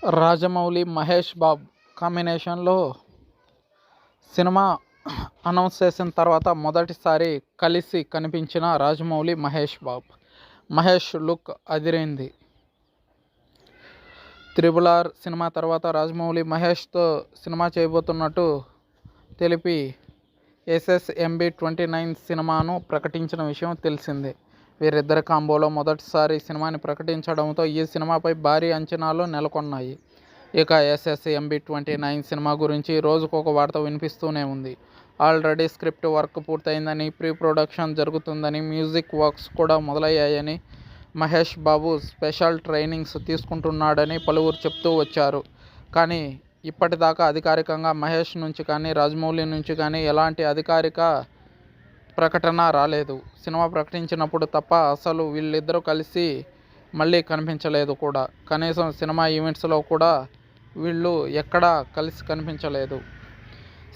రాజమౌళి, మహేష్ బాబు కాంబినేషన్లో cinema announce చేసిన తర్వాత మొదటిసారి కలిసి కనిపించిన రాజమౌళి, మహేష్ బాబు. మహేష్ లుక్ అదిరింది. 'త్రిబుల్ ఆర్' సినిమా తర్వాత రాజమౌళి మహేష్తో సినిమా చేయబోతున్నట్టు తెలిపి SSMB29 సినిమాను ప్రకటించిన విషయం తెలిసిందే. వీరిద్దరి కాంబోలో మొదటిసారి సినిమాని ప్రకటించడంతో ఈ సినిమాపై భారీ అంచనాలు నెలకొన్నాయి. ఇక SSMB29 సినిమా గురించి రోజుకొక వార్త వినిపిస్తూనే ఉంది. ఆల్రెడీ స్క్రిప్ట్ వర్క్ పూర్తయిందని, ప్రీ ప్రొడక్షన్ జరుగుతుందని, మ్యూజిక్ వర్క్స్ కూడా మొదలయ్యాయని, మహేష్ బాబు స్పెషల్ ట్రైనింగ్స్ తీసుకుంటున్నాడని పలువురు చెప్తూ వచ్చారు. కానీ ఇప్పటిదాకా అధికారికంగా మహేష్ నుంచి కానీ, రాజమౌళి నుంచి కానీ ఎలాంటి అధికారిక ప్రకటన రాలేదు. సినిమా ప్రకటించినప్పుడు తప్ప అసలు వీళ్ళిద్దరూ కలిసి మళ్ళీ కనిపించలేదు కూడా. కనీసం సినిమా ఈవెంట్స్లో కూడా వీళ్ళు ఎక్కడా కలిసి కనిపించలేదు.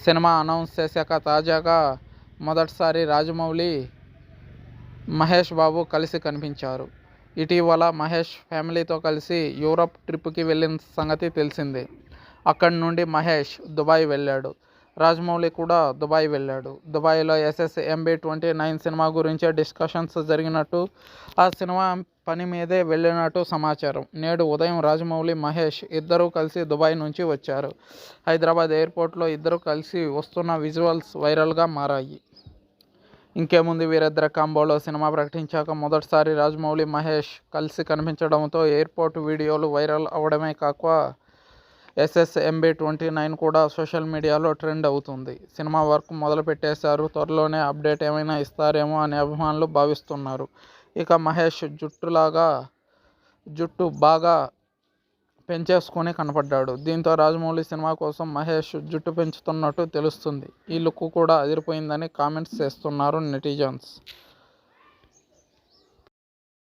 సినిమా అనౌన్స్ చేశాక తాజాగా మొదటిసారి రాజమౌళి, మహేష్ బాబు కలిసి కనిపించారు. ఇటీవల మహేష్ ఫ్యామిలీతో కలిసి యూరప్ ట్రిప్కి వెళ్ళిన సంగతి తెలిసిందే. అక్కడి నుండి మహేష్ దుబాయ్ వెళ్ళాడు. రాజమౌళి కూడా దుబాయ్ వెళ్ళాడు. దుబాయ్లో SSMB29 సినిమా గురించే డిస్కషన్స్ జరిగినట్టు, ఆ సినిమా పని మీదే వెళ్ళినట్టు సమాచారం. నేడు ఉదయం రాజమౌళి, మహేష్ ఇద్దరూ కలిసి దుబాయ్ నుంచి వచ్చారు. హైదరాబాద్ ఎయిర్పోర్ట్లో ఇద్దరూ కలిసి వస్తున్న విజువల్స్ వైరల్గా మారాయి. ఇంకేముంది, వీరిద్దరి కాంబోలో సినిమా ప్రకటించాక మొదటిసారి రాజమౌళి, మహేష్ కలిసి కనిపించడంతో ఎయిర్పోర్ట్ వీడియోలు వైరల్ అవడమే కాక SSMB29 కూడా సోషల్ మీడియాలో ట్రెండ్ అవుతుంది. సినిమా వర్క్ మొదలు పెట్టేశారు. త్వరలోనే అప్డేట్ ఏమైనా ఇస్తారేమో అని అభిమానులు భావిస్తున్నారు. ఇక మహేష్ జుట్టు బాగా పెంచేసుకొని కనపడ్డాడు. దీంతో రాజమౌళి సినిమా కోసం మహేష్ జుట్టు పెంచుతున్నట్టు తెలుస్తుంది. ఈ లుక్ కూడా అదిరిపోయిందని కామెంట్స్ చేస్తున్నారు నెటిజన్స్.